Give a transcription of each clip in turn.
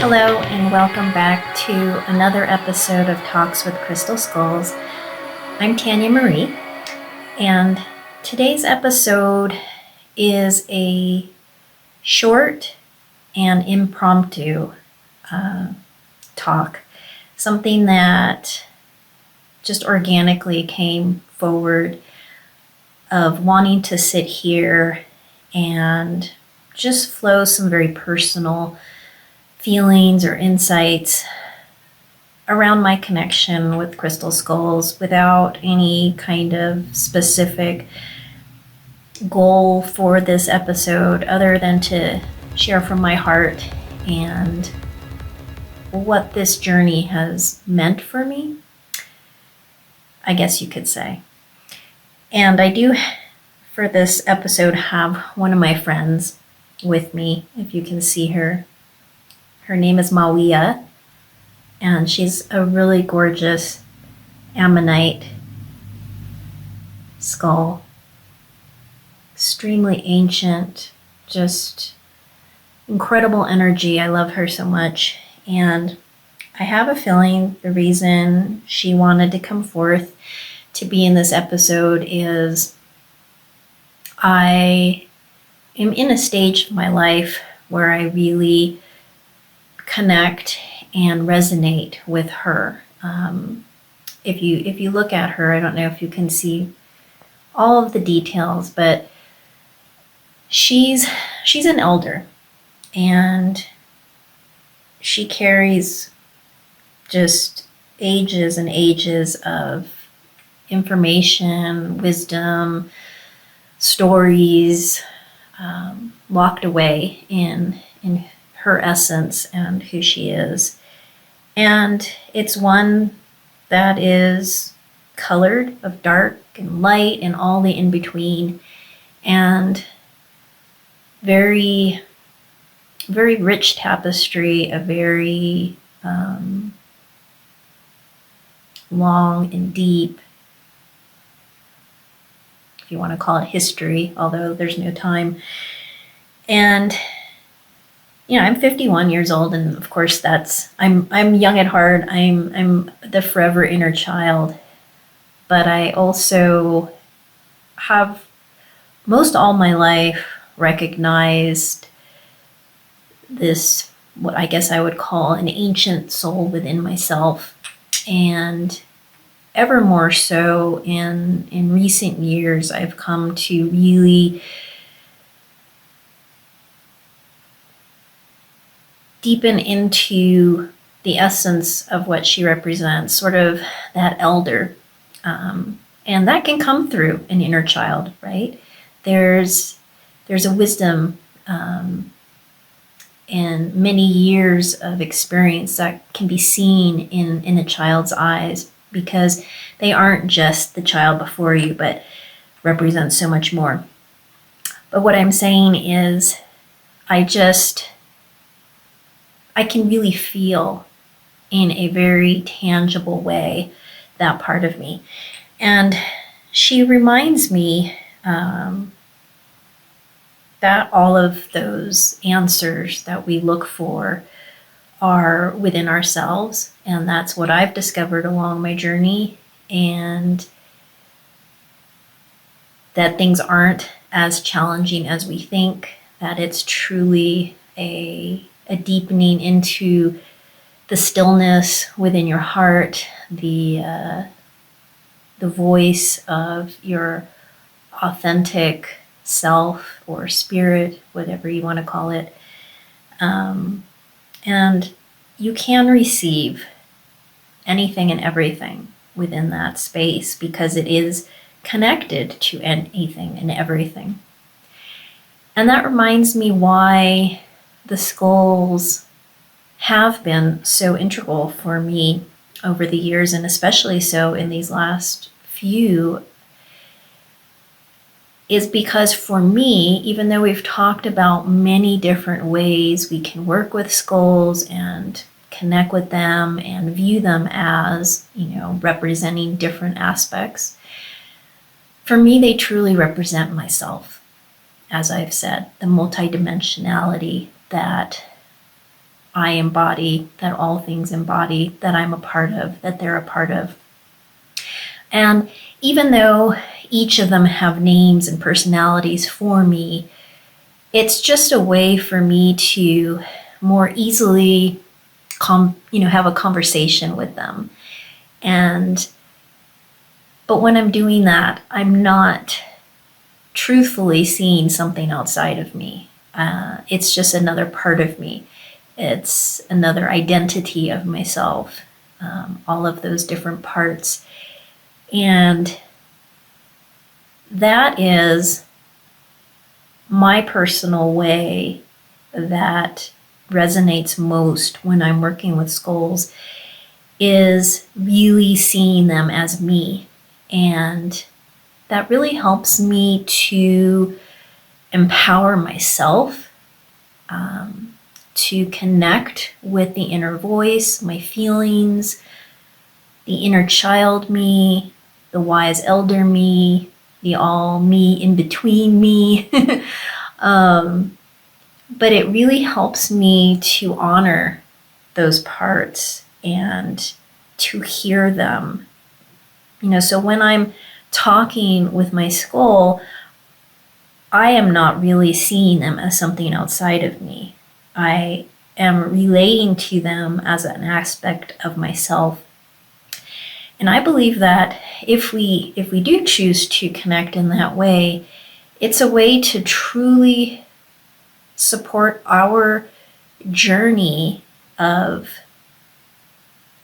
Hello, and welcome back to another episode of Talks with Crystal Skulls. I'm Tania Marie, and today's episode is a short and impromptu talk, something that just organically came forward of wanting to sit here and just flow some very personal feelings or insights around my connection with crystal skulls without any kind of specific goal for this episode other than to share from my heart and what this journey has meant for me, I guess you could say. And I do, for this episode, have one of my friends with me, if you can see her. Her name is Mawiyah, and she's a really gorgeous ammonite skull. Extremely ancient, just incredible energy. I love her so much. And I have a feeling the reason she wanted to come forth to be in this episode is I am in a stage of my life where I really connect and resonate with her. If you look at her, I don't know if you can see all of the details, but she's an elder, and she carries just ages and ages of information, wisdom, stories, locked away in her essence and who she is. And it's one that is colored of dark and light and all the in between, and very, very rich tapestry, a very long and deep, if you want to call it history, although there's no time. And I'm 51 years old, and of course I'm young at heart. I'm the forever inner child, but I also have most all my life recognized this, what I guess I would call an ancient soul within myself, and ever more so in recent years, I've come to really deepen into the essence of what she represents, sort of that elder. And that can come through an inner child, right? There's a wisdom and many years of experience that can be seen in a child's eyes, because they aren't just the child before you, but represent so much more. But what I'm saying is I can really feel in a very tangible way that part of me. And she reminds me that all of those answers that we look for are within ourselves. And that's what I've discovered along my journey. And that things aren't as challenging as we think, that it's truly a deepening into the stillness within your heart, the voice of your authentic self or spirit, whatever you want to call it. And you can receive anything and everything within that space, because it is connected to anything and everything. And that reminds me why the skulls have been so integral for me over the years, and especially so in these last few, is because for me, even though we've talked about many different ways we can work with skulls and connect with them and view them as, representing different aspects, for me, they truly represent myself. As I've said, the multidimensionality that I embody, that all things embody, that I'm a part of, that they're a part of. And even though each of them have names and personalities for me, it's just a way for me to more easily have a conversation with them. But when I'm doing that, I'm not truthfully seeing something outside of me. It's just another part of me. It's another identity of myself, all of those different parts. And that is my personal way that resonates most when I'm working with skulls, is really seeing them as me. And that really helps me to empower myself, to connect with the inner voice, my feelings, the inner child me, the wise elder me, the all me in between me. But it really helps me to honor those parts and to hear them. So when I'm talking with my skull, I am not really seeing them as something outside of me. I am relating to them as an aspect of myself. And I believe that if we do choose to connect in that way, it's a way to truly support our journey of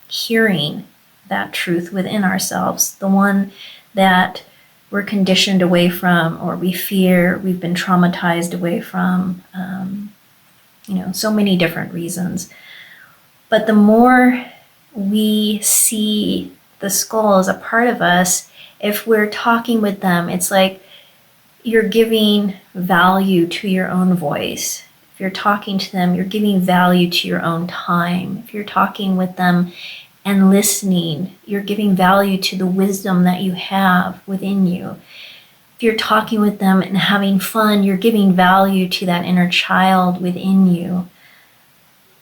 hearing that truth within ourselves, the one that we're conditioned away from, or we fear, we've been traumatized away from, so many different reasons. But the more we see the skull as a part of us, if we're talking with them, it's like you're giving value to your own voice. If you're talking to them, you're giving value to your own time. If you're talking with them and listening, you're giving value to the wisdom that you have within you. If you're talking with them and having fun, you're giving value to that inner child within you.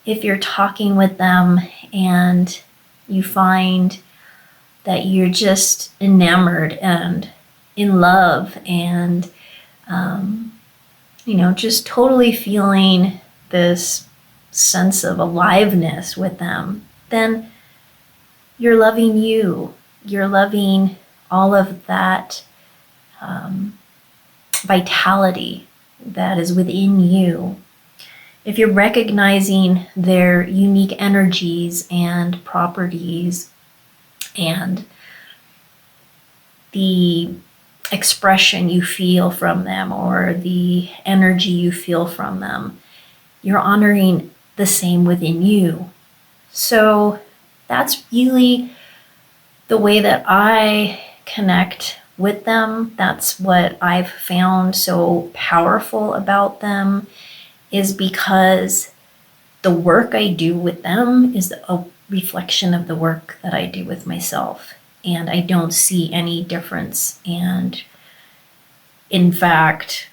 If you're talking with them and you find that you're just enamored and in love and, just totally feeling this sense of aliveness with them, then you're loving you. You're loving all of that vitality that is within you. If you're recognizing their unique energies and properties and the expression you feel from them or the energy you feel from them, you're honoring the same within you. So that's really the way that I connect with them. That's what I've found so powerful about them, is because the work I do with them is a reflection of the work that I do with myself. And I don't see any difference. And in fact,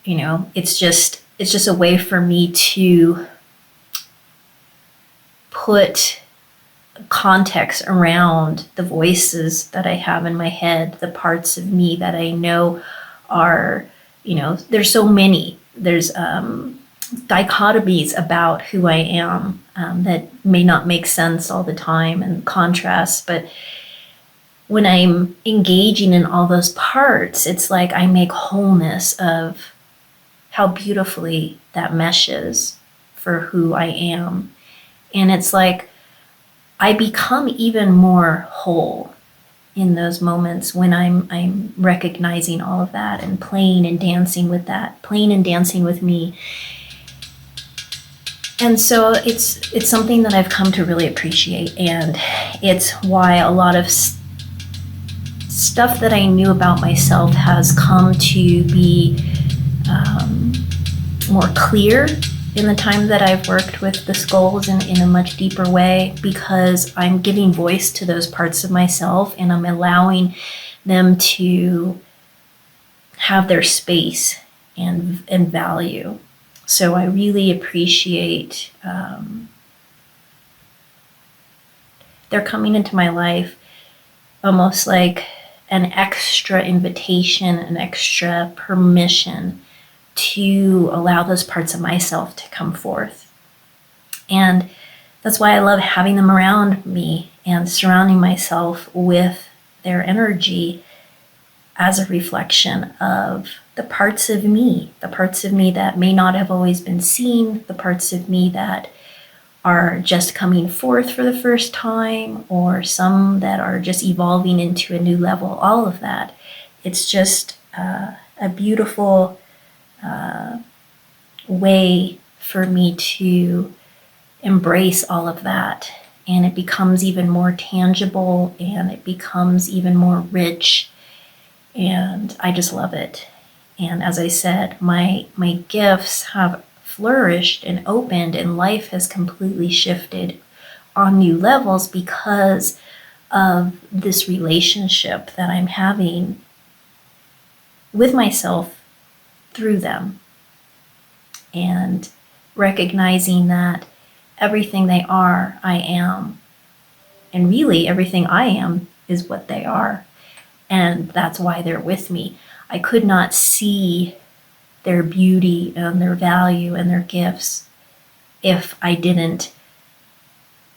it's just a way for me to put context around the voices that I have in my head, the parts of me that I know are, there's so many. There's dichotomies about who I am that may not make sense all the time, and contrasts, but when I'm engaging in all those parts, it's like I make wholeness of how beautifully that meshes for who I am. And it's like I become even more whole in those moments when I'm recognizing all of that and playing and dancing with that, playing and dancing with me. And so it's something that I've come to really appreciate, and it's why a lot of stuff that I knew about myself has come to be more clear in the time that I've worked with the skulls in a much deeper way, because I'm giving voice to those parts of myself and I'm allowing them to have their space and value. So I really appreciate they're coming into my life almost like an extra invitation, an extra permission to allow those parts of myself to come forth. And that's why I love having them around me and surrounding myself with their energy as a reflection of the parts of me that may not have always been seen, the parts of me that are just coming forth for the first time, or some that are just evolving into a new level, all of that. It's just a beautiful way for me to embrace all of that. And it becomes even more tangible, and it becomes even more rich. And I just love it. And as I said, my gifts have flourished and opened, and life has completely shifted on new levels because of this relationship that I'm having with myself through them. And recognizing that everything they are, I am. And really, everything I am is what they are. And that's why they're with me. I could not see their beauty and their value and their gifts if I didn't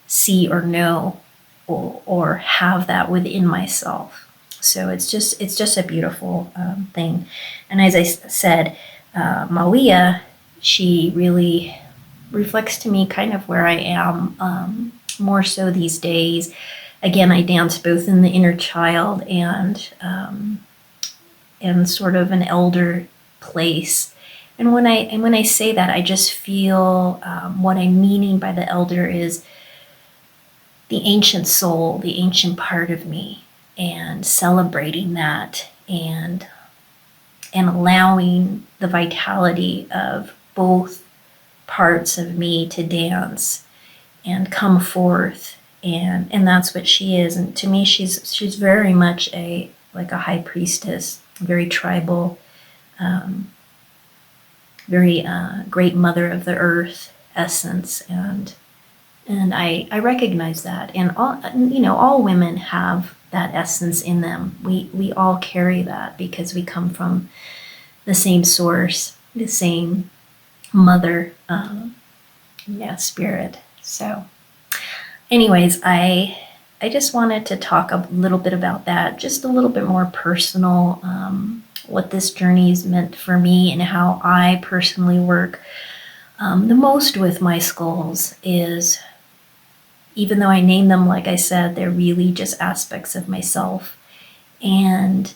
see or know or have that within myself. So it's just a beautiful thing. And as I said, Mawiyah, she really reflects to me kind of where I am, more so these days. Again, I dance both in the inner child and sort of an elder place. And when I say that, I just feel what I'm meaning by the elder is the ancient soul, the ancient part of me, and celebrating that and allowing the vitality of both parts of me to dance and come forth. And that's what she is. And to me, she's very much a high priestess, very tribal, very great mother of the earth essence. And I recognize that. And all women have that essence in them. We all carry that because we come from the same source, the same mother, spirit. So anyways, I just wanted to talk a little bit about that, just a little bit more personal, what this journey has meant for me and how I personally work the most with my skulls is, even though I name them, like I said, they're really just aspects of myself. And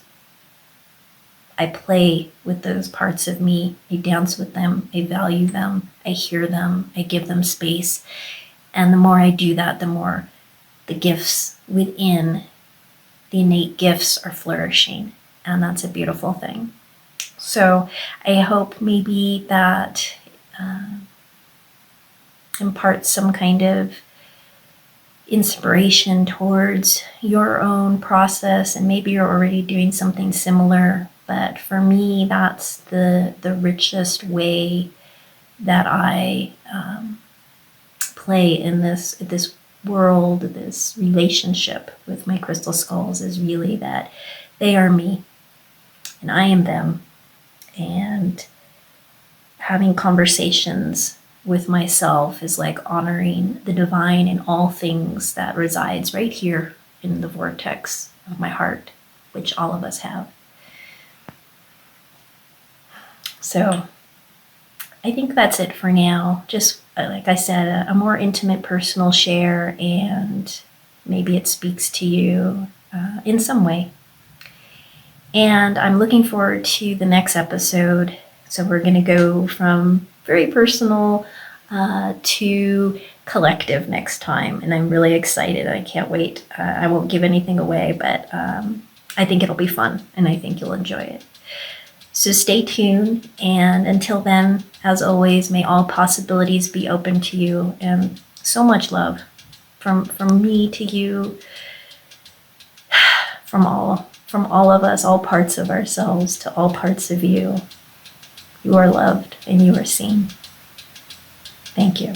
I play with those parts of me. I dance with them. I value them. I hear them. I give them space. And the more I do that, the more the gifts within, the innate gifts are flourishing. And that's a beautiful thing. So I hope maybe that imparts some kind of inspiration towards your own process, and maybe you're already doing something similar. But for me, that's the richest way that I play in this world, this relationship with my crystal skulls, is really that they are me and I am them, and having conversations with myself is like honoring the divine in all things that resides right here in the vortex of my heart, which all of us have. So I think that's it for now. Just like I said, a more intimate personal share, and maybe it speaks to you in some way. And I'm looking forward to the next episode. So we're going to go from very personal to collective next time. And I'm really excited. I can't wait. I won't give anything away, but I think it'll be fun, and I think you'll enjoy it. So stay tuned. And until then, as always, may all possibilities be open to you, and so much love from me to you, from all of us, all parts of ourselves to all parts of you. You are loved and you are seen. Thank you.